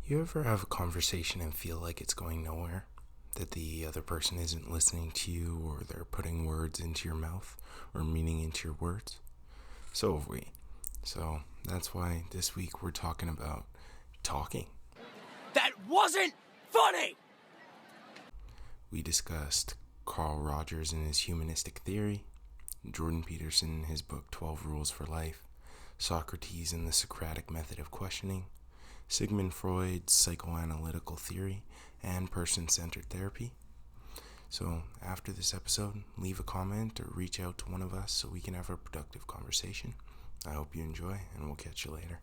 You ever have a conversation and feel like it's going nowhere? That the other person isn't listening to you, or they're putting words into your mouth, or meaning into your words? So have we. So that's why this week we're talking about talking. That wasn't funny! We discussed Carl Rogers and his humanistic theory, Jordan Peterson in his book 12 Rules for Life, Socrates and the Socratic Method of Questioning, Sigmund Freud's psychoanalytical theory, and person-centered therapy. So after this episode, leave a comment or reach out to one of us so we can have a productive conversation. I hope you enjoy, and we'll catch you later.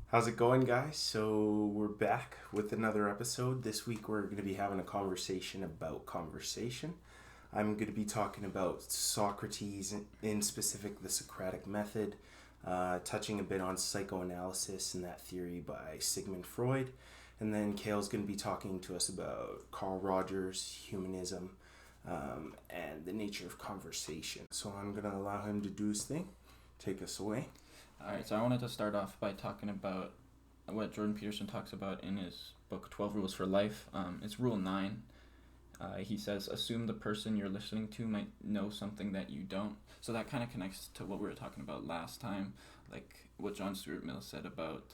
How's it going, guys? So we're back with another episode. This week we're going to be having a conversation about conversation. I'm going to be talking about Socrates, in specific the Socratic Method, touching a bit on psychoanalysis and that theory by Sigmund Freud. And then Kale's going to be talking to us about Carl Rogers, humanism, and the nature of conversation. So I'm going to allow him to do his thing. Take us away. Alright, so I wanted to start off by talking about what Jordan Peterson talks about in his book 12 Rules for Life. It's Rule 9. He says, assume the person you're listening to might know something that you don't. So that kind of connects to what we were talking about last time, like what John Stuart Mill said about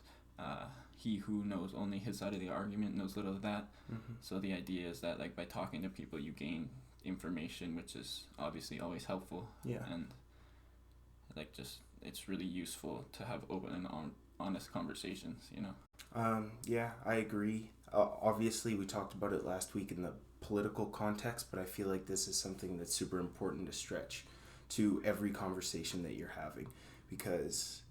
he who knows only his side of the argument knows little of that. Mm-hmm. So the idea is that like by talking to people you gain information, which is obviously always helpful. Yeah. And like just it's really useful to have open and honest conversations, you know? Yeah, I agree. Obviously, we talked about it last week in the political context, but I feel like this is something that's super important to stretch to every conversation that you're having, because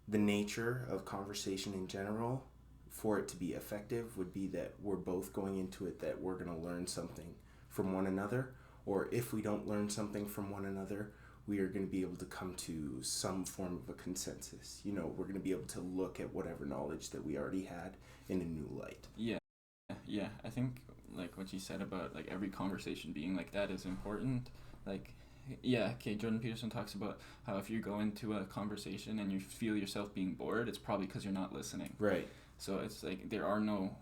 the nature of conversation in general, for it to be effective, would be that we're both going into it that we're going to learn something from one another, or if we don't learn something from one another, we are going to be able to come to some form of a consensus. You know, we're going to be able to look at whatever knowledge that we already had in a new light. Yeah, I think like what you said about like every conversation being like that is important. Like, yeah, okay, Jordan Peterson talks about how if you go into a conversation and you feel yourself being bored, it's probably because you're not listening. Right. So it's like there are no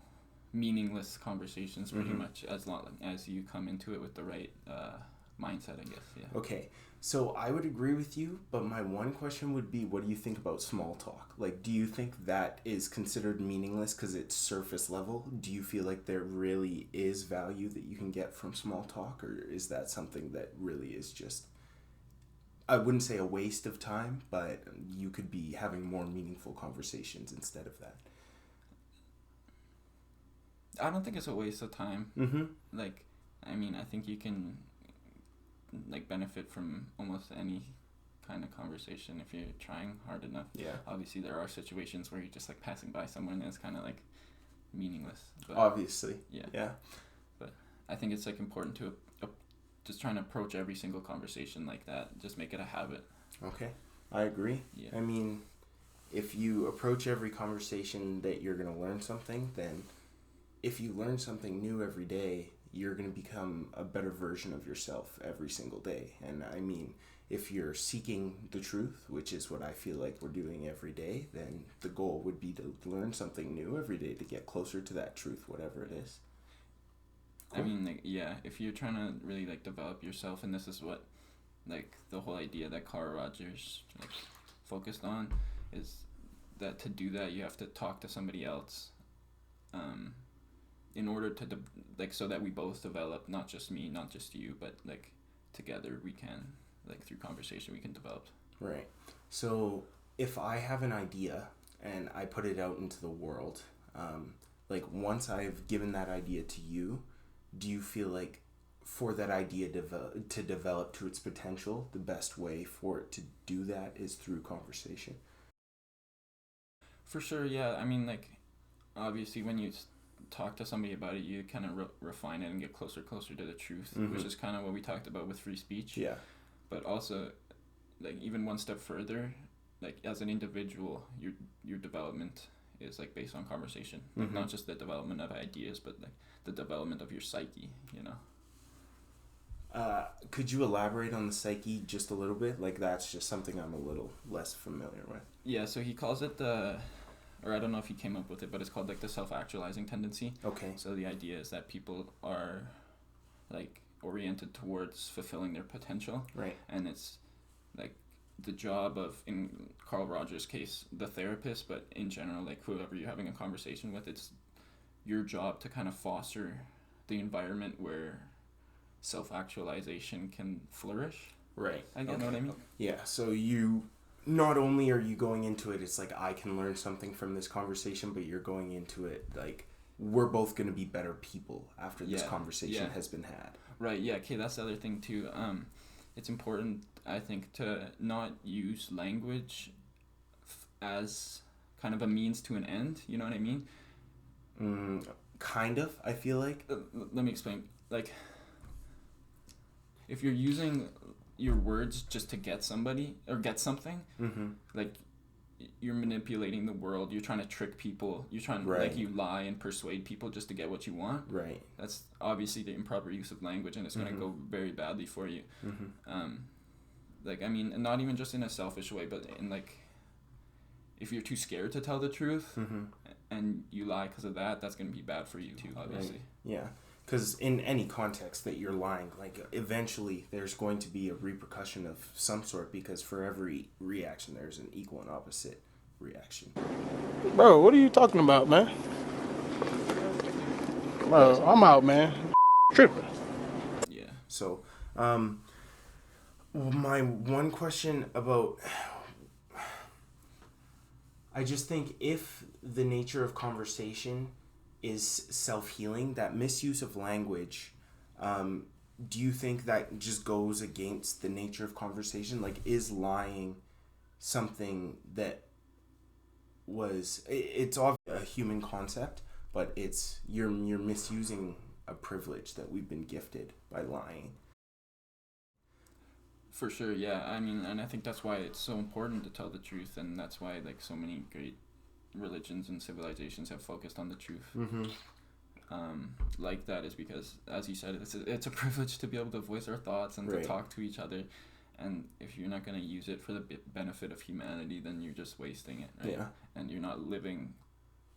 meaningless conversations pretty Mm-hmm. much as long as you come into it with the right mindset, I guess. Yeah. Okay, so I would agree with you, but my one question would be, what do you think about small talk? Like, do you think that is considered meaningless because it's surface level? Do you feel like there really is value that you can get from small talk, or is that something that really is just, I wouldn't say a waste of time, but you could be having more meaningful conversations instead of that? I don't think it's a waste of time. Mm-hmm. Like, I mean, I think you can like benefit from almost any kind of conversation if you're trying hard enough. Yeah. Obviously, there are situations where you're just like passing by someone and it's kind of like meaningless. But, Obviously. Yeah. But I think it's like important to just try and approach every single conversation like that. Just make it a habit. Okay, I agree. Yeah. I mean, if you approach every conversation that you're going to learn something, then if you learn something new every day, you're going to become a better version of yourself every single day. And I mean, if you're seeking the truth, which is what I feel like we're doing every day, then the goal would be to learn something new every day to get closer to that truth, whatever it is. Cool. I mean, like, yeah, if you're trying to really like develop yourself, and this is what like the whole idea that Carl Rogers like focused on, is that to do that you have to talk to somebody else in order to like so that we both develop, not just me, not just you, but like together we can, like through conversation we can develop. Right. So if I have an idea and I put it out into the world, like once I've given that idea to you, do you feel like for that idea to develop to its potential, the best way for it to do that is through conversation? For sure, yeah. I mean, like, obviously when you talk to somebody about it, you kind of refine it and get closer to the truth, Mm-hmm. which is kind of what we talked about with free speech. Yeah. But also, like, even one step further, like, as an individual, your development is, like, based on conversation. Like, Mm-hmm. not just the development of ideas, but, like, the development of your psyche, you know? Could you elaborate on the psyche just a little bit? Like, that's just something I'm a little less familiar with. Yeah, so he calls it the or I don't know if he came up with it, but it's called like the self-actualizing tendency. Okay. So the idea is that people are like oriented towards fulfilling their potential. Right. And it's like the job of, in Carl Rogers' case, the therapist, but in general, like whoever you're having a conversation with, it's your job to kind of foster the environment where self-actualization can flourish. Right. I get what I mean? Yeah, so you, not only are you going into it, it's like, I can learn something from this conversation, but you're going into it like, we're both going to be better people after this conversation has been had. Right, yeah, okay, that's the other thing too. It's important, I think, to not use language as kind of a means to an end, you know what I mean? Kind of, I feel like. Let me explain. Like, if you're using your words just to get somebody or get something, like you're manipulating the world, you're trying to trick people, you're trying to like you lie and persuade people just to get what you want. Right. That's obviously the improper use of language, and it's going to go very badly for you. Like, I mean, not even just in a selfish way, but in like, if you're too scared to tell the truth and you lie because of that, that's going to be bad for you too, obviously. Right. Yeah. Because in any context that you're lying, like, eventually there's going to be a repercussion of some sort, because for every reaction there's an equal and opposite reaction. Bro, what are you talking about, man? Bro, I'm out, man. Tripping. Yeah. So, my one question about... I just think if the nature of conversation is self-healing, that misuse of language, do you think that just goes against the nature of conversation? Like, is lying something that it's a human concept, but you're misusing a privilege that we've been gifted by lying? For sure, yeah. I mean, and I think that's why it's so important to tell the truth, and that's why like so many great religions and civilizations have focused on the truth. Like that is because, as you said, it's a privilege to be able to voice our thoughts and to talk to each other, and if you're not going to use it for the benefit of humanity, then you're just wasting it, right? And you're not living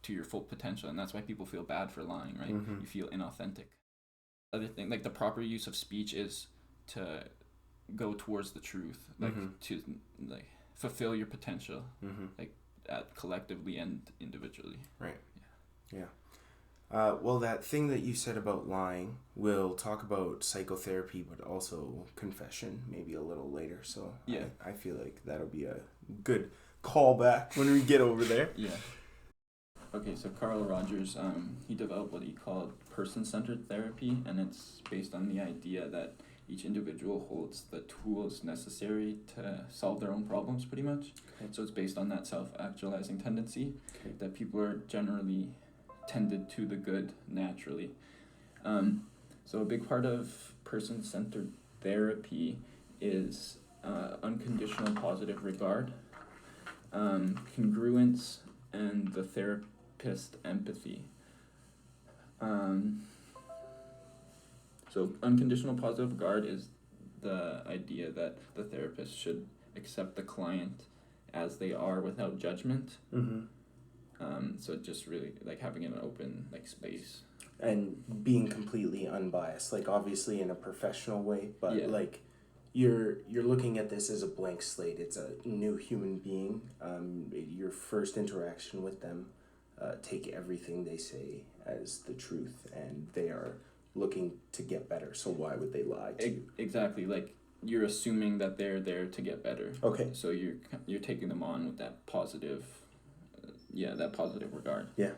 to your full potential, and that's why people feel bad for lying, right? You feel inauthentic. Other thing, like the proper use of speech is to go towards the truth, like to like fulfill your potential, like collectively and individually. Right. Yeah. Well, that thing that you said about lying, we'll talk about psychotherapy, but also confession maybe a little later. So yeah, I feel like that'll be a good callback when we get over there. Yeah. Okay, so Carl Rogers, he developed what he called person-centered therapy, and it's based on the idea that each individual holds the tools necessary to solve their own problems, pretty much. So it's based on that self-actualizing tendency that people are generally tended to the good naturally. So a big part of person-centered therapy is unconditional positive regard, congruence, and the therapist empathy. So unconditional positive regard is the idea that the therapist should accept the client as they are without judgment. So just really like having an open like space. And being completely unbiased, like obviously in a professional way, but like you're looking at this as a blank slate. It's a new human being. Your first interaction with them, take everything they say as the truth, and they are looking to get better. So why would they lie to you? Exactly. Like you're assuming that they're there to get better. Okay. So you're taking them on with that positive, that positive regard. Yeah.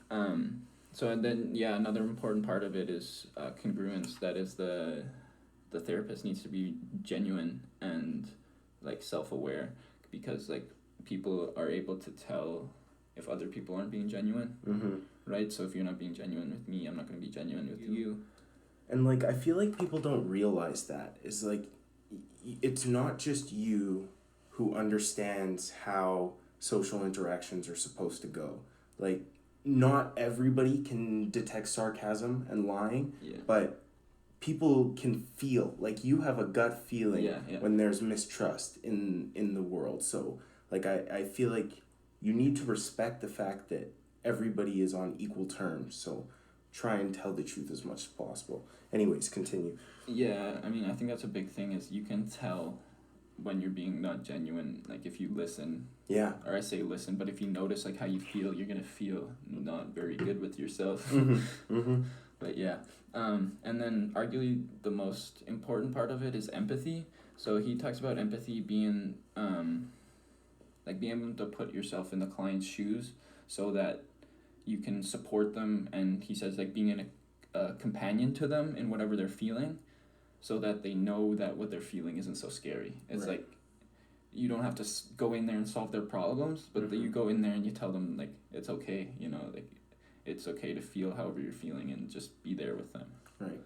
So and then another important part of it is congruence. That is the therapist needs to be genuine and like self-aware, because like people are able to tell if other people aren't being genuine, right? So if you're not being genuine with me, I'm not going to be genuine with you. And like I feel like people don't realize that is like it's not just you who understands how social interactions are supposed to go. Like not everybody can detect sarcasm and lying, but people can feel, like you have a gut feeling when there's mistrust in the world. So like I feel like you need to respect the fact that everybody is on equal terms. So try and tell the truth as much as possible. Anyways, continue. Yeah, I mean, I think that's a big thing is you can tell when you're being not genuine. Like if you listen, Yeah. or I say listen, but if you notice like how you feel, you're gonna feel not very good with yourself. But yeah, and then arguably the most important part of it is empathy. So he talks about empathy being like being able to put yourself in the client's shoes so that you can support them, and he says like being a companion to them in whatever they're feeling, so that they know that what they're feeling isn't so scary. It's Right. like you don't have to go in there and solve their problems, but that you go in there and you tell them like it's okay, you know, like it's okay to feel however you're feeling and just be there with them. Right.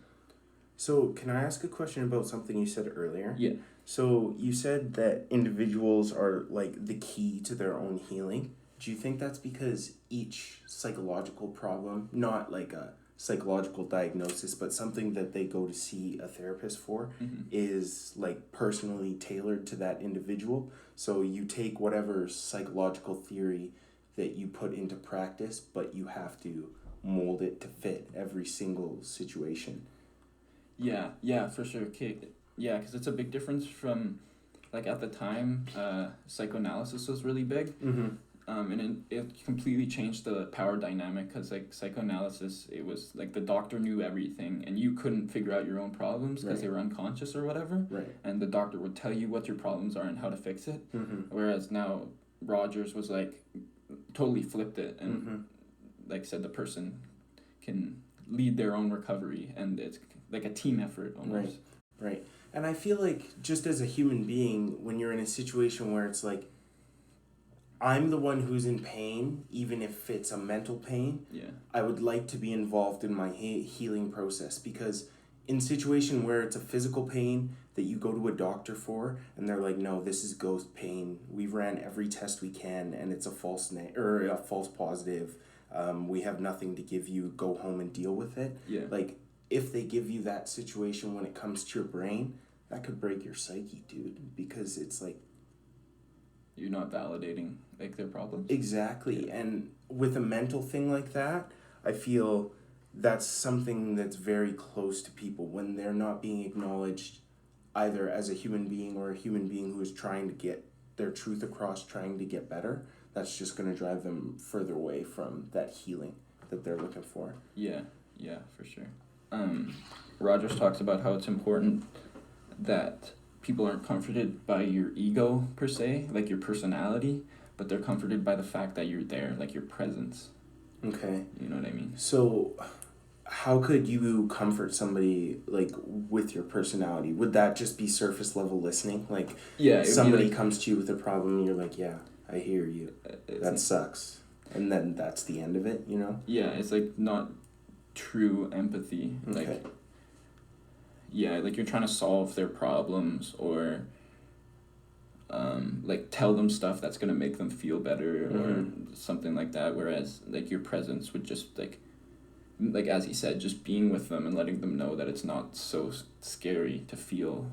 So can I ask a question about something you said earlier? Yeah. So you said that individuals are like the key to their own healing. Do you think that's because each psychological problem, not like a psychological diagnosis, but something that they go to see a therapist for, is like personally tailored to that individual? So you take whatever psychological theory that you put into practice, but you have to mold it to fit every single situation. Yeah, for sure. Okay, yeah, because it's a big difference from, like at the time, psychoanalysis was really big. And it completely changed the power dynamic because like psychoanalysis, it was like the doctor knew everything and you couldn't figure out your own problems because they were unconscious or whatever. Right. And the doctor would tell you what your problems are and how to fix it. Whereas now Rogers was like totally flipped it and like said the person can lead their own recovery and it's like a team effort almost. Right. And I feel like just as a human being, when you're in a situation where it's like, I'm the one who's in pain, even if it's a mental pain, I would like to be involved in my healing process, because in a situation where it's a physical pain that you go to a doctor for and they're like, no, this is ghost pain. We've ran every test we can and it's a false or a false positive. We have nothing to give you. Go home and deal with it. Yeah. Like if they give you that situation when it comes to your brain, that could break your psyche, dude, because it's like, you're not validating like their problems. Exactly. And with a mental thing like that, I feel that's something that's very close to people when they're not being acknowledged either as a human being or a human being who is trying to get their truth across, trying to get better. That's just going to drive them further away from that healing that they're looking for. Yeah, for sure. Rogers talks about how it's important that people aren't comforted by your ego per se, like your personality, but they're comforted by the fact that you're there, like your presence. Okay. You know what I mean? So how could you comfort somebody like with your personality? Would that just be surface level listening? Like somebody like, comes to you with a problem and you're like, yeah, I hear you. That sucks. And then that's the end of it, you know? Yeah, it's like not true empathy. Okay. Like, yeah, like you're trying to solve their problems or like tell them stuff that's going to make them feel better or something like that, whereas like your presence would just like as he said, just being with them and letting them know that it's not so scary to feel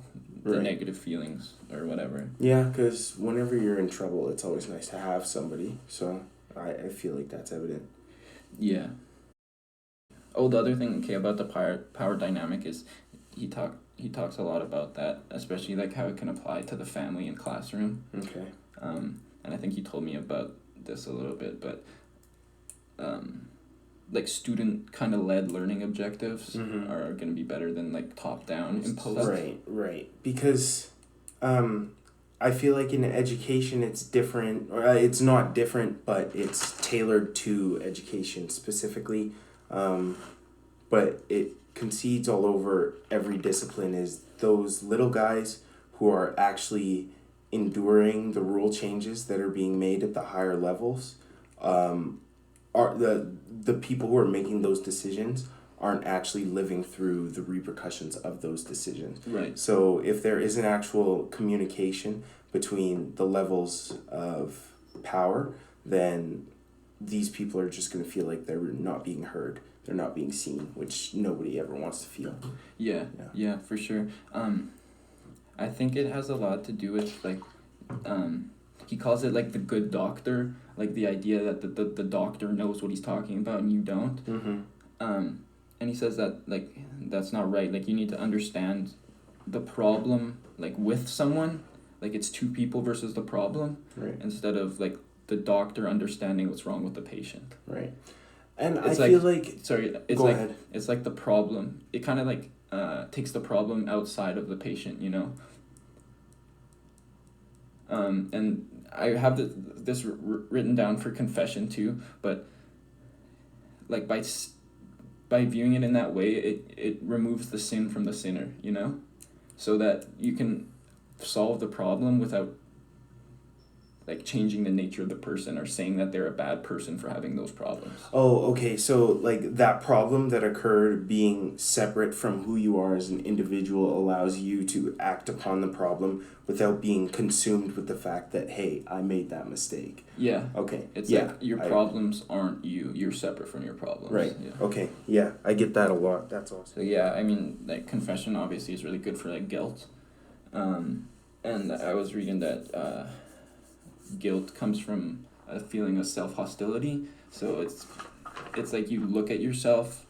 the negative feelings or whatever. Yeah, because whenever you're in trouble, it's always nice to have somebody, so I feel like that's evident. Yeah. Oh, the other thing, okay, about the power dynamic is he talks a lot about that, especially like how it can apply to the family and classroom. Okay. And I think he told me about this a little bit, but like student kind of led learning objectives are going to be better than like top down imposed. Right. Because I feel like in education it's different, or it's not different, but it's tailored to education specifically. But it concedes all over every discipline is those little guys who are actually enduring the rule changes that are being made at the higher levels. Are the people who are making those decisions aren't actually living through the repercussions of those decisions. Right. So if there is an actual communication between the levels of power, then these people are just going to feel like they're not being heard. They're not being seen, which nobody ever wants to feel. Yeah, for sure. I think it has a lot to do with like he calls it like the good doctor, like the idea that the doctor knows what he's talking about and you don't. Mm-hmm. And he says that like that's not right. Like you need to understand the problem like with someone, like it's two people versus the problem, Right. instead of like the doctor understanding what's wrong with the patient. Right. And It's I feel like sorry, it's go like ahead. it's like the problem. It kind of like takes the problem outside of the patient, you know. And I have this written down for confession too, but like by viewing it in that way, it removes the sin from the sinner, you know, so that you can solve the problem without like changing the nature of the person or saying that they're a bad person for having those problems. Oh, okay. So, like, that problem that occurred being separate from who you are as an individual allows you to act upon the problem without being consumed with the fact that, hey, I made that mistake. Yeah. Okay. It's yeah, like your problems aren't you. You're separate from your problems. Right. Yeah. Okay. Yeah, I get that a lot. That's awesome. So yeah, I mean, like confession obviously is really good for like guilt. And I was reading that guilt comes from a feeling of self-hostility. So it's like you look at yourself.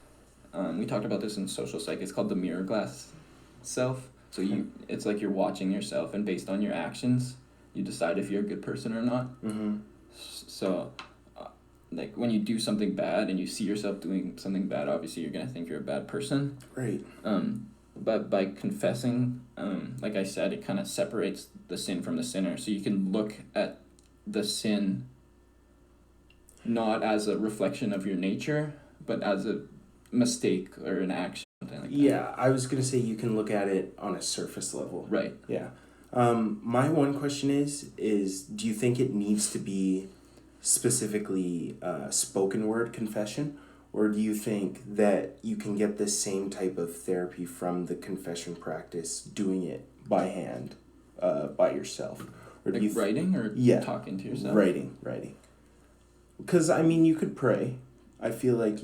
We talked about this in social psych. It's called the mirror glass self. So it's like you're watching yourself, and based on your actions, you decide if you're a good person or not. Mm-hmm. So, like when you do something bad and you see yourself doing something bad, obviously you're gonna think you're a bad person. Right. But by confessing, like I said, it kind of separates the sin from the sinner. So you can look at the sin not as a reflection of your nature, but as a mistake or an action. Something like that. Yeah, I was going to say you can look at it on a surface level. Right. Yeah. My one question is do you think it needs to be specifically spoken word confession, or do you think that you can get the same type of therapy from the confession practice doing it by hand, by yourself? Or Like do you writing or talking to yourself? Writing. Because, I mean, you could pray. I feel like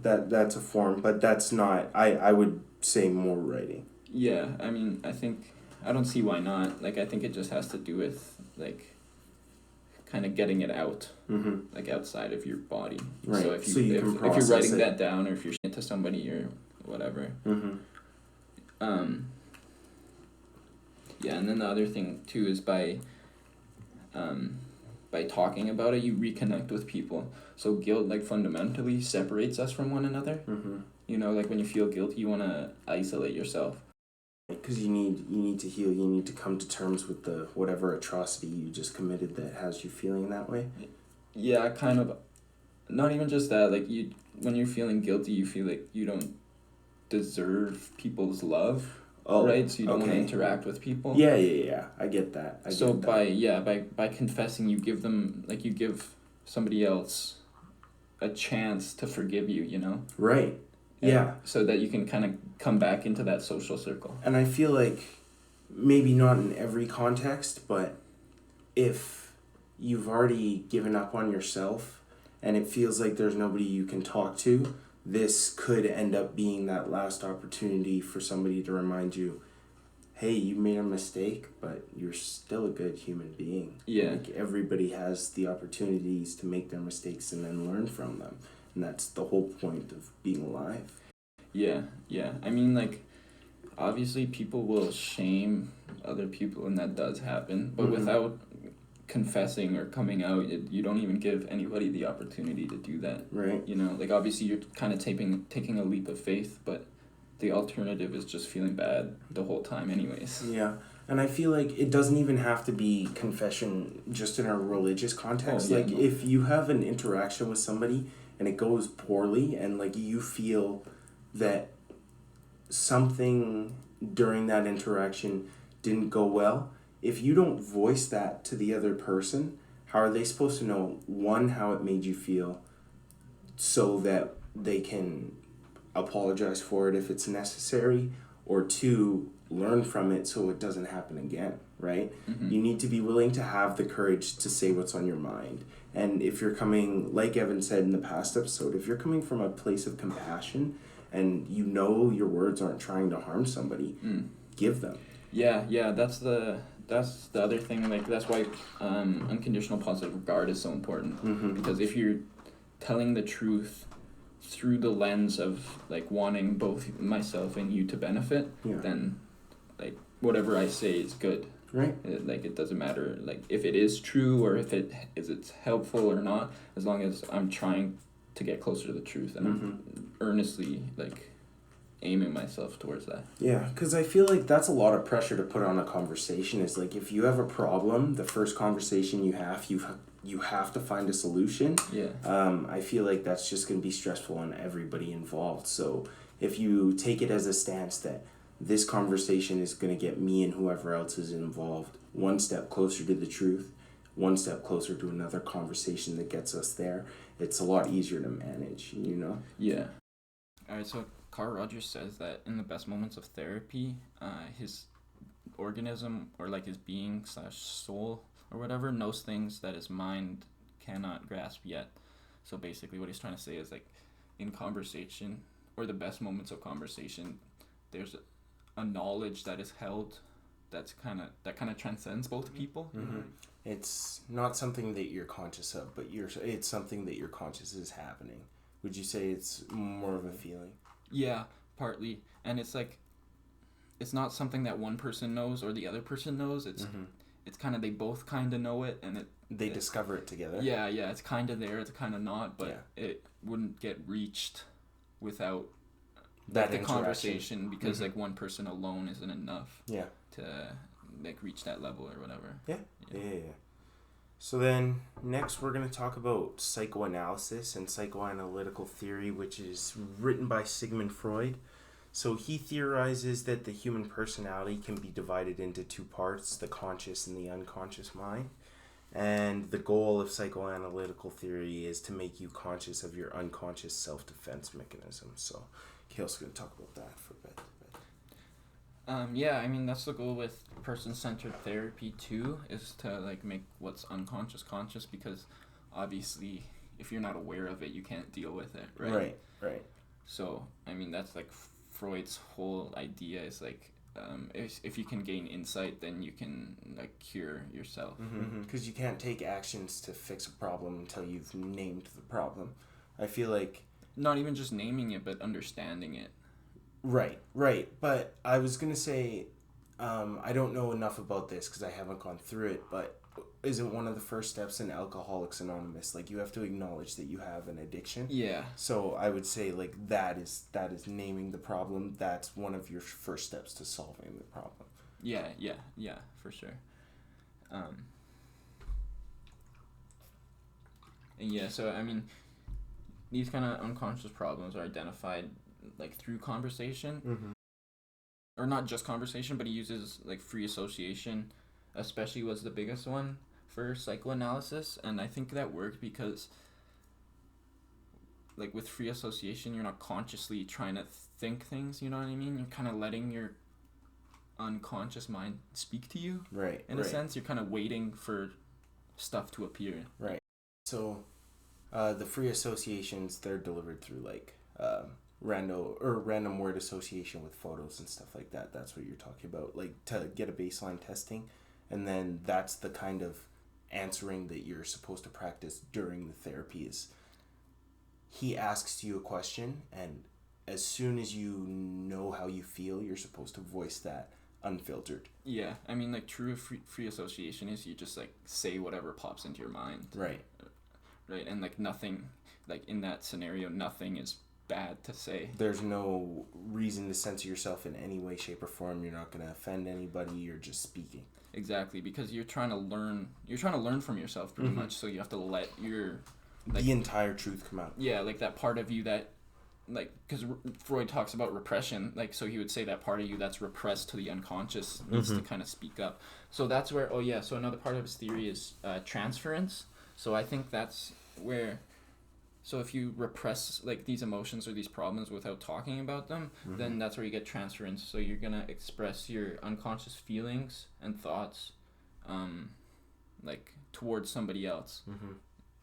that's a form, but that's not, I would say more writing. Yeah, I mean, I don't see why not. Like, I think it just has to do with, like, kind of getting it out, Mm-hmm. like, outside of your body. Right. So if So you can if you're process writing it. that down, or if you're saying it to somebody or whatever. Mm-hmm. Yeah, and then the other thing, too, is by talking about it, you reconnect with people. So guilt, like, fundamentally separates us from one another. Mm-hmm. You know, like, when you feel guilty, you want to isolate yourself. Because you need to heal. You need to come to terms with the whatever atrocity you just committed that has you feeling that way. Yeah, kind of. Not even just that. Like, when you're feeling guilty, you feel like you don't deserve people's love. Oh, right? So you don't want to okay. interact with people. Yeah. I get that. By confessing, you give somebody else a chance to forgive you, you know? Right. Yeah. So that you can kind of come back into that social circle. And I feel like maybe not in every context, but if you've already given up on yourself and it feels like there's nobody you can talk to, this could end up being that last opportunity for somebody to remind you, hey, you made a mistake, but you're still a good human being. Yeah. Like, everybody has the opportunities to make their mistakes and then learn from them. And that's the whole point of being alive. Yeah. I mean, like, obviously people will shame other people, and that does happen. But without confessing or coming out, you don't even give anybody the opportunity to do that. Right. You know, like, obviously you're kind of taking a leap of faith, but the alternative is just feeling bad the whole time anyways. Yeah. And I feel like it doesn't even have to be confession just in a religious context. Oh, yeah, like, no. if you have an interaction with somebody and it goes poorly and, like, you feel that something during that interaction didn't go well, if you don't voice that to the other person, how are they supposed to know, one, how it made you feel, so that they can apologize for it if it's necessary, or two, learn from it so it doesn't happen again, right? Mm-hmm. You need to be willing to have the courage to say what's on your mind. And if you're coming, like Evan said in the past episode, if you're coming from a place of compassion and you know your words aren't trying to harm somebody, give them. Yeah, that's that's the other thing. Like that's why unconditional positive regard is so important. Because if you're telling the truth through the lens of like wanting both myself and you to benefit, then like whatever I say is good. Right. It doesn't matter like if it is true or if it's helpful or not, as long as I'm trying to get closer to the truth and I'm earnestly like aiming myself towards that. Yeah, because I feel like that's a lot of pressure to put on a conversation. Is like if you have a problem, the first conversation you have to find a solution. Yeah. I feel like that's just going to be stressful on everybody involved. So if you take it as a stance that this conversation is going to get me and whoever else is involved one step closer to the truth, one step closer to another conversation that gets us there, it's a lot easier to manage, you know? Yeah. All right, so Carl Rogers says that in the best moments of therapy, his organism or like his being / soul or whatever knows things that his mind cannot grasp yet. So basically what he's trying to say is like in conversation or the best moments of conversation, there's a knowledge that is held that kind of transcends both people. It's not something that you're conscious of, but it's something that you're conscious is happening. Would you say it's more of a feeling? Yeah, partly. And it's like it's not something that one person knows or the other person knows. It's kind of they both kind of know it, and they discover it together. Yeah, it's kind of there, it's kind of not, but it wouldn't get reached without that the conversation, because like one person alone isn't enough. Yeah. To like reach that level or whatever. Yeah. So then next we're going to talk about psychoanalysis and psychoanalytical theory, which is written by Sigmund Freud. So he theorizes that the human personality can be divided into two parts, the conscious and the unconscious mind. And the goal of psychoanalytical theory is to make you conscious of your unconscious self-defense mechanism. So Kale's going to talk about that for a bit. Yeah, I mean, that's the goal with person-centered therapy too, is to like make what's unconscious conscious, because obviously if you're not aware of it, you can't deal with it, right? Right. So, I mean, that's like Freud's whole idea is like, if you can gain insight, then you can like cure yourself. Because you can't take actions to fix a problem until you've named the problem. I feel like... Not even just naming it, but understanding it. Right. But I was going to say, I don't know enough about this because I haven't gone through it, but isn't one of the first steps in Alcoholics Anonymous, like you have to acknowledge that you have an addiction? Yeah. So I would say like that is naming the problem. That's one of your first steps to solving the problem. Yeah, for sure. And yeah, so I mean, these kind of unconscious problems are identified like through conversation, or not just conversation, but he uses like free association, especially was the biggest one for psychoanalysis. And I think that worked because like with free association, you're not consciously trying to think things, you know what I mean? You're kind of letting your unconscious mind speak to you, right? In a sense, you're kind of waiting for stuff to appear, right? So the free associations, they're delivered through like random word association with photos and stuff like that. That's what you're talking about, like to get a baseline testing, and then that's the kind of answering that you're supposed to practice during the therapy. Is he asks you a question, and as soon as you know how you feel, you're supposed to voice that unfiltered. Yeah, I mean, like true free association is you just like say whatever pops into your mind, right, and like nothing, like in that scenario, nothing is bad to say. There's no reason to censor yourself in any way, shape, or form. You're not going to offend anybody. You're just speaking. Exactly, because you're trying to learn from yourself pretty much, so you have to let your like, the entire truth come out. Yeah, like that part of you that like, because Freud talks about repression, like, so he would say that part of you that's repressed to the unconscious needs to kind of speak up. So that's where so another part of his theory is transference. So I think that's where, so if you repress like these emotions or these problems without talking about them, then that's where you get transference. So you're gonna express your unconscious feelings and thoughts like towards somebody else.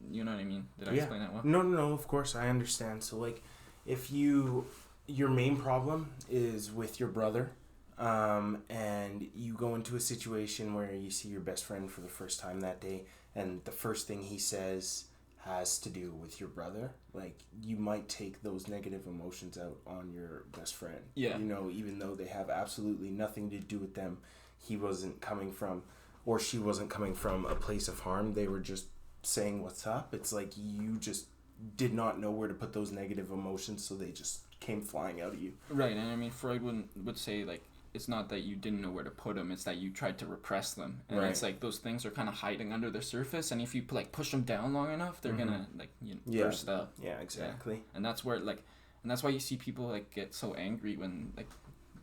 You know what I mean? Did I explain that well? No, of course I understand. So like if your main problem is with your brother, and you go into a situation where you see your best friend for the first time that day, and the first thing he says has to do with your brother, like, you might take those negative emotions out on your best friend. Yeah. You know, even though they have absolutely nothing to do with them. He wasn't coming from, or she wasn't coming from a place of harm. They were just saying what's up. It's like you just did not know where to put those negative emotions, so they just came flying out of you. Right, and I mean, Freud would say, like, it's not that you didn't know where to put them, it's that you tried to repress them. And Right. It's like those things are kind of hiding under the surface, and if you, like, push them down long enough, they're gonna, like, burst up. Yeah, exactly. Yeah. And that's where, like, and that's why you see people, like, get so angry when, like,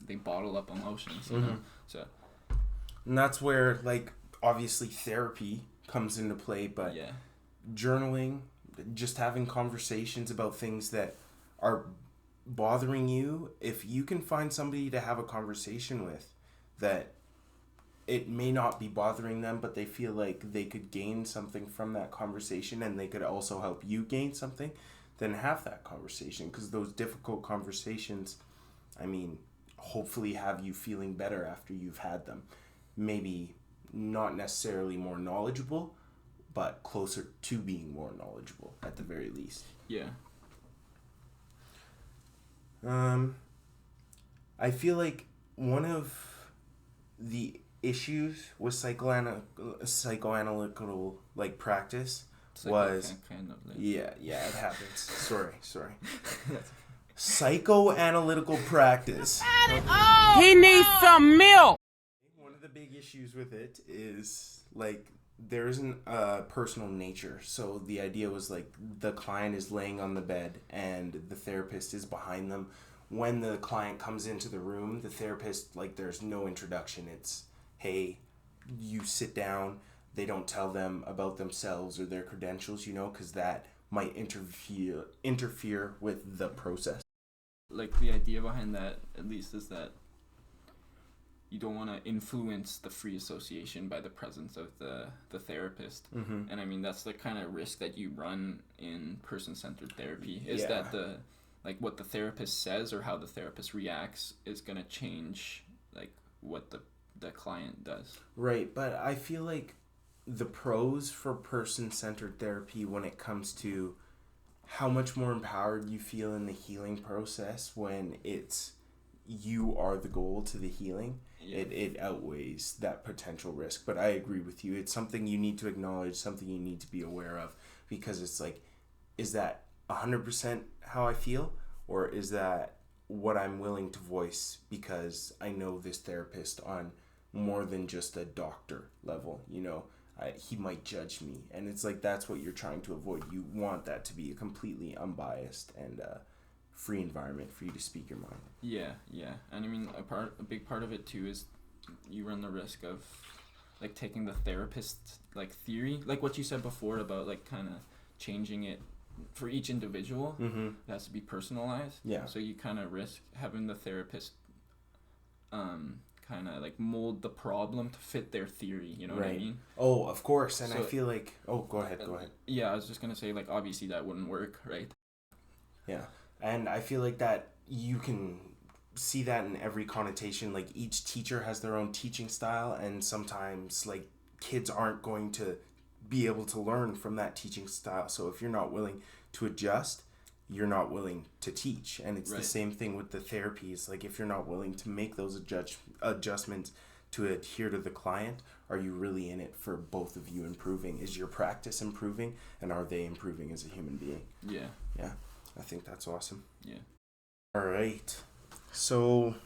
they bottle up emotions, you know? So... And that's where, like, obviously therapy comes into play, but yeah. journaling, just having conversations about things that are bothering you, if you can find somebody to have a conversation with that it may not be bothering them, but they feel like they could gain something from that conversation and they could also help you gain something, then have that conversation, because those difficult conversations, I mean, hopefully have you feeling better after you've had them. Maybe not necessarily more knowledgeable, but closer to being more knowledgeable at the very least. Yeah. I feel like one of the issues with psychoanalytical like practice was kind of like... yeah, it happens. sorry. Psychoanalytical practice. He needs some milk. One of the big issues with it is, like, there isn't a personal nature. So the idea was, like, the client is laying on the bed and the therapist is behind them. When the client comes into the room, the therapist, like, there's no introduction. It's, hey, you sit down. They don't tell them about themselves or their credentials, you know, because that might interfere with the process. Like, the idea behind that, at least, is that you don't want to influence the free association by the presence of the therapist. Mm-hmm. And I mean, that's the kind of risk that you run in person-centered therapy, is Yeah. that what the therapist says or how the therapist reacts is going to change, like, what the client does. Right, but I feel like the pros for person-centered therapy when it comes to how much more empowered you feel in the healing process when it's you are the goal to the healing, Yeah. it outweighs that potential risk. But I agree with you. It's something you need to acknowledge, something you need to be aware of, because it's like, is that 100% how I feel, or is that what I'm willing to voice because I know this therapist on more than just a doctor level, you know? He might judge me, and it's like that's what you're trying to avoid. You want that to be a completely unbiased and free environment for you to speak your mind. Yeah, and I mean, a big part of it too is you run the risk of, like, taking the therapist's, like, theory, like what you said before about, like, kind of changing it for each individual. Mm-hmm. It has to be personalized. Yeah. So you kind of risk having the therapist kind of, like, mold the problem to fit their theory, you know what I mean? Oh, of course. And So, I feel like, go ahead. Yeah, I was just gonna say, like, obviously that wouldn't work, right? Yeah. And I feel like that you can see that in every connotation. Like, each teacher has their own teaching style, and sometimes, like, kids aren't going to be able to learn from that teaching style. So if you're not willing to adjust, you're not willing to teach. And it's Right. the same thing with the therapies. Like, if you're not willing to make those adjustments to adhere to the client, are you really in it for both of you improving? Is your practice improving, and are they improving as a human being? Yeah. I think that's awesome. Yeah. All right. So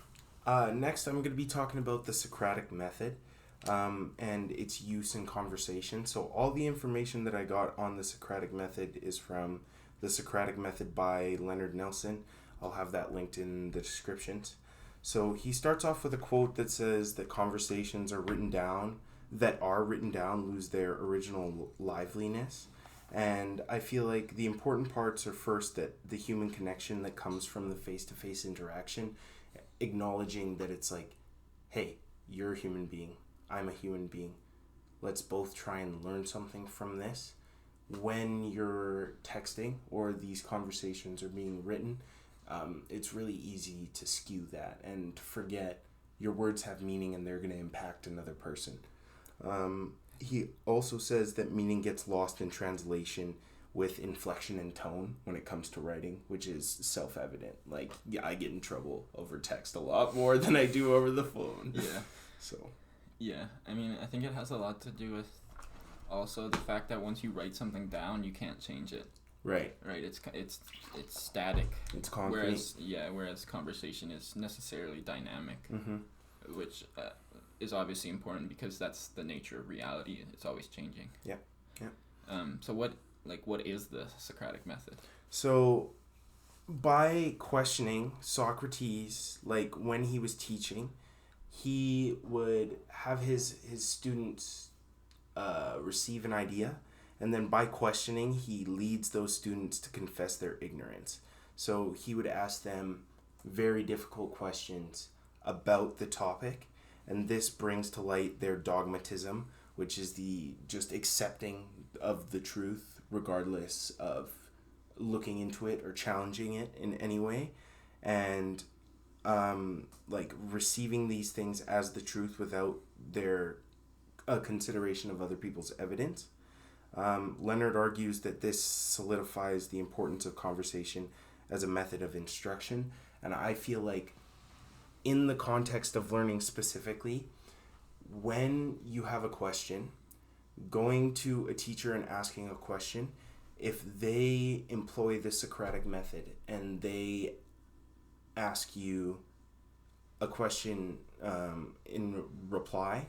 next I'm going to be talking about the Socratic Method and its use in conversation. So all the information that I got on the Socratic Method is from the Socratic Method by Leonard Nelson. I'll have that linked in the descriptions. So he starts off with a quote that says that conversations that are written down lose their original liveliness. And I feel like the important parts are first that the human connection that comes from the face-to-face interaction, acknowledging that it's like, hey, you're a human being, I'm a human being. Let's both try and learn something from this. When you're texting or these conversations are being written, it's really easy to skew that and to forget your words have meaning and they're going to impact another person. He also says that meaning gets lost in translation with inflection and tone when it comes to writing, which is self-evident. Like, yeah, I get in trouble over text a lot more than I do over the phone. Yeah. So. Yeah, I mean, I think it has a lot to do with also the fact that once you write something down, you can't change it. Right. Right. It's static. It's concrete. Whereas conversation is necessarily dynamic, which is obviously important because that's the nature of reality. It's always changing. Yeah. Yeah. So what is the Socratic method? So, by questioning Socrates, like when he was teaching, he would have his students receive an idea, and then by questioning, he leads those students to confess their ignorance. So he would ask them very difficult questions about the topic, and this brings to light their dogmatism, which is the just accepting of the truth regardless of looking into it or challenging it in any way, and like receiving these things as the truth without their consideration of other people's evidence. Leonard argues that this solidifies the importance of conversation as a method of instruction, and I feel like in the context of learning specifically, when you have a question, going to a teacher and asking a question, if they employ the Socratic method and they ask you a question in reply,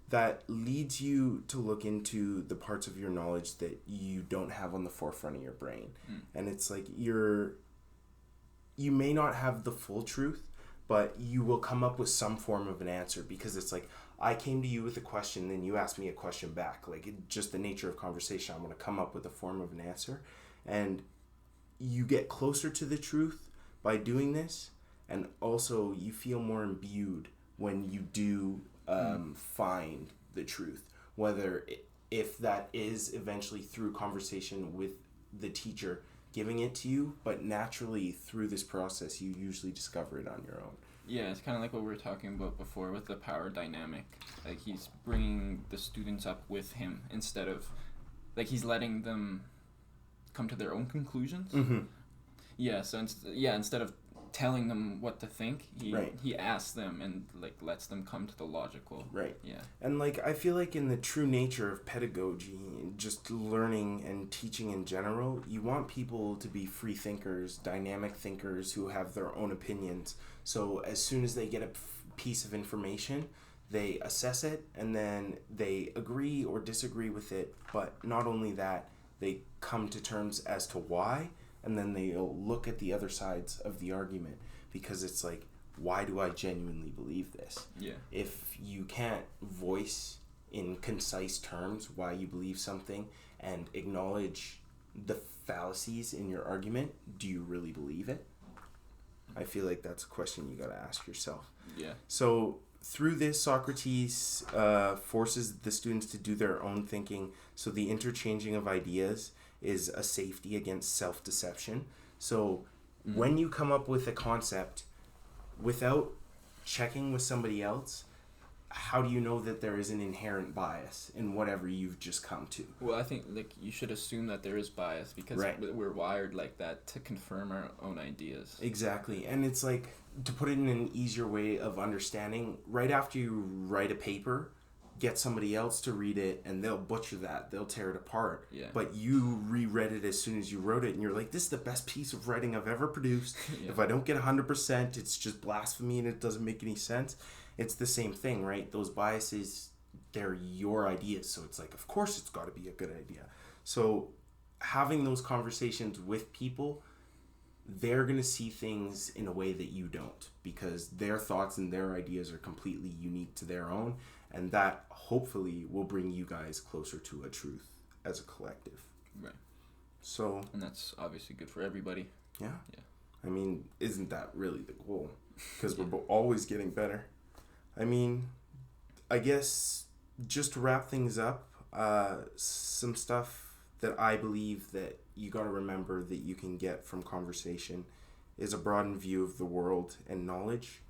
that leads you to look into the parts of your knowledge that you don't have on the forefront of your brain. And it's like you may not have the full truth, but you will come up with some form of an answer, because it's like, I came to you with a question, then you asked me a question back. Like, just the nature of conversation, I'm going to come up with a form of an answer. And you get closer to the truth by doing this, and also you feel more imbued when you do find the truth, whether if that is eventually through conversation with the teacher giving it to you, but naturally through this process you usually discover it on your own. Yeah, it's kind of like what we were talking about before with the power dynamic. Like, he's bringing the students up with him instead of, like, he's letting them come to their own conclusions. Yeah, so instead of telling them what to think, he asks them and like lets them come to the logical. Right. Yeah. And like, I feel like in the true nature of pedagogy, just learning and teaching in general, you want people to be free thinkers, dynamic thinkers who have their own opinions. So as soon as they get a piece of information, they assess it and then they agree or disagree with it. But not only that, they come to terms as to why, and then they'll look at the other sides of the argument, because it's like, why do I genuinely believe this? Yeah. If you can't voice in concise terms why you believe something and acknowledge the fallacies in your argument, do you really believe it? I feel like that's a question you gotta ask yourself. Yeah. So through this, Socrates forces the students to do their own thinking, so the interchanging of ideas is a safety against self-deception. So when you come up with a concept without checking with somebody else, how do you know that there is an inherent bias in whatever you've just come to? Well, I think like you should assume that there is bias, because we're wired like that to confirm our own ideas. Exactly. And it's like, to put it in an easier way of understanding, right after you write a paper, get somebody else to read it and they'll butcher that, they'll tear it apart. Yeah. But you reread it as soon as you wrote it and you're like, this is the best piece of writing I've ever produced. If I don't get 100%, it's just blasphemy and it doesn't make any sense. It's the same thing, right? Those biases, they're your ideas, so it's like, of course it's got to be a good idea. So having those conversations with people, they're going to see things in a way that you don't, because their thoughts and their ideas are completely unique to their own, and that hopefully will bring you guys closer to a truth as a collective. Right. So, and that's obviously good for everybody. Yeah. I mean, isn't that really the goal? Because we're always getting better. I mean, I guess just to wrap things up, some stuff that I believe that you got to remember that you can get from conversation is a broadened view of the world and knowledge.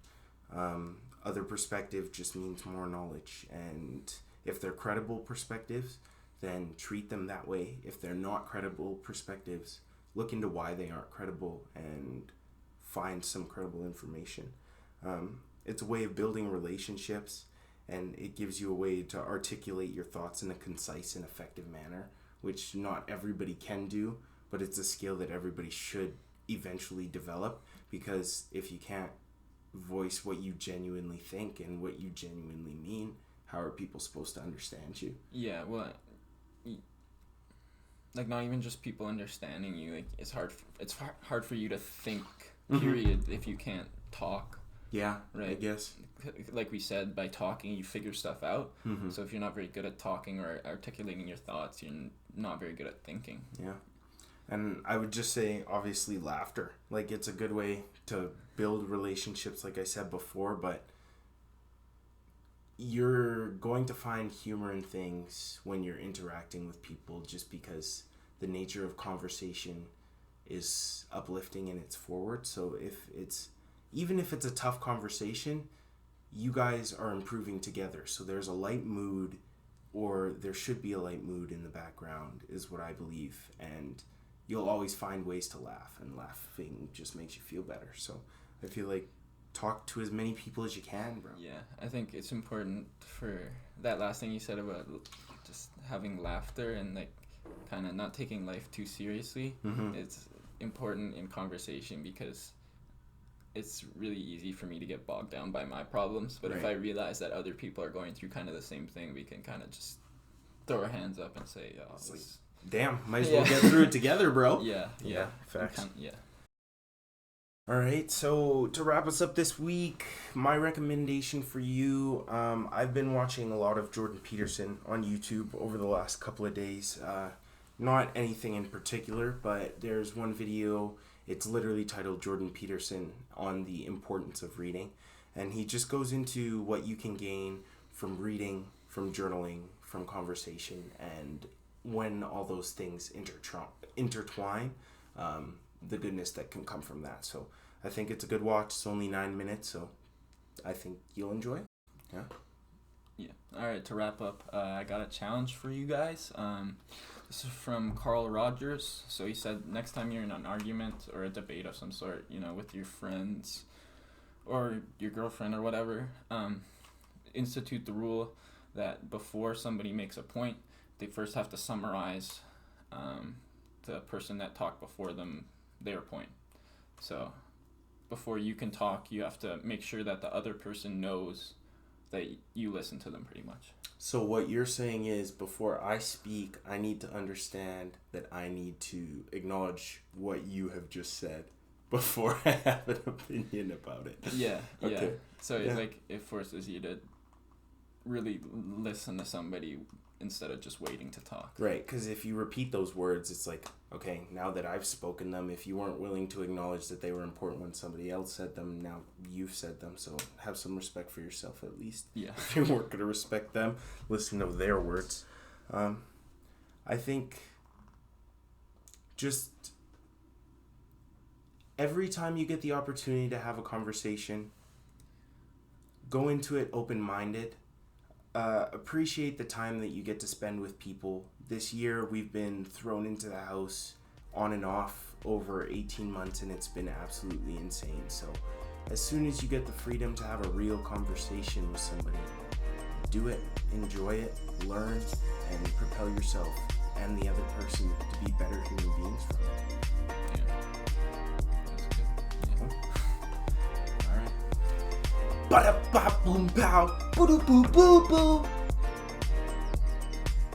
other perspective just means more knowledge. And if they're credible perspectives, then treat them that way. If they're not credible perspectives, look into why they aren't credible and find some credible information. It's a way of building relationships, and it gives you a way to articulate your thoughts in a concise and effective manner, which not everybody can do, but it's a skill that everybody should eventually develop, because if you can't voice what you genuinely think and what you genuinely mean, how are people supposed to understand you? Yeah, well, like, not even just people understanding you. Like, it's hard for you to think, period, if you can't talk. Yeah, right. I guess. Like we said, by talking, you figure stuff out. So if you're not very good at talking or articulating your thoughts, you're not very good at thinking. Yeah. And I would just say, obviously, laughter. Like, it's a good way to build relationships, like I said before, but you're going to find humor in things when you're interacting with people, just because the nature of conversation is uplifting and it's forward. So even if it's a tough conversation, you guys are improving together. So there's a light mood, or there should be a light mood in the background, is what I believe. And you'll always find ways to laugh, and laughing just makes you feel better. So I feel like talk to as many people as you can, bro. Yeah, I think it's important for that last thing you said about just having laughter and, like, kind of not taking life too seriously. It's important in conversation, because it's really easy for me to get bogged down by my problems, but if I realize that other people are going through kind of the same thing, we can kind of just throw our hands up and say, oh, it's like, damn, might as well get through it together, bro. Yeah, facts. Yeah. All right, so to wrap us up this week, my recommendation for you, I've been watching a lot of Jordan Peterson on YouTube over the last couple of days. Not anything in particular, but there's one video, it's literally titled Jordan Peterson on the importance of reading. And he just goes into what you can gain from reading, from journaling, from conversation, and when all those things intertwine, the goodness that can come from that. So I think it's a good watch. It's only 9 minutes, so I think you'll enjoy it. Yeah. All right, to wrap up, I got a challenge for you guys. This is from Carl Rogers. So he said, next time you're in an argument or a debate of some sort, with your friends or your girlfriend or whatever, institute the rule that before somebody makes a point, they first have to summarize the person that talked before them, their point. So before you can talk, you have to make sure that the other person knows that you listen to them, pretty much. So what you're saying is, before I speak, I need to understand that I need to acknowledge what you have just said before I have an opinion about it. Yeah, okay. Yeah. So it forces you to really listen to somebody instead of just waiting to talk. Right, because if you repeat those words, it's like, okay, now that I've spoken them, if you weren't willing to acknowledge that they were important when somebody else said them, now you've said them, so have some respect for yourself at least. Yeah. If you weren't going to respect them, listen to their words. I think just every time you get the opportunity to have a conversation, go into it open-minded. Appreciate the time that you get to spend with people. This year we've been thrown into the house on and off over 18 months, and it's been absolutely insane. So as soon as you get the freedom to have a real conversation with somebody, do it, enjoy it, learn, and propel yourself and the other person to be better human beings from it. Yeah. That's good. Yeah. All right. Ba-da-ba-boom-pow, boo-doo-boo-boo-boo.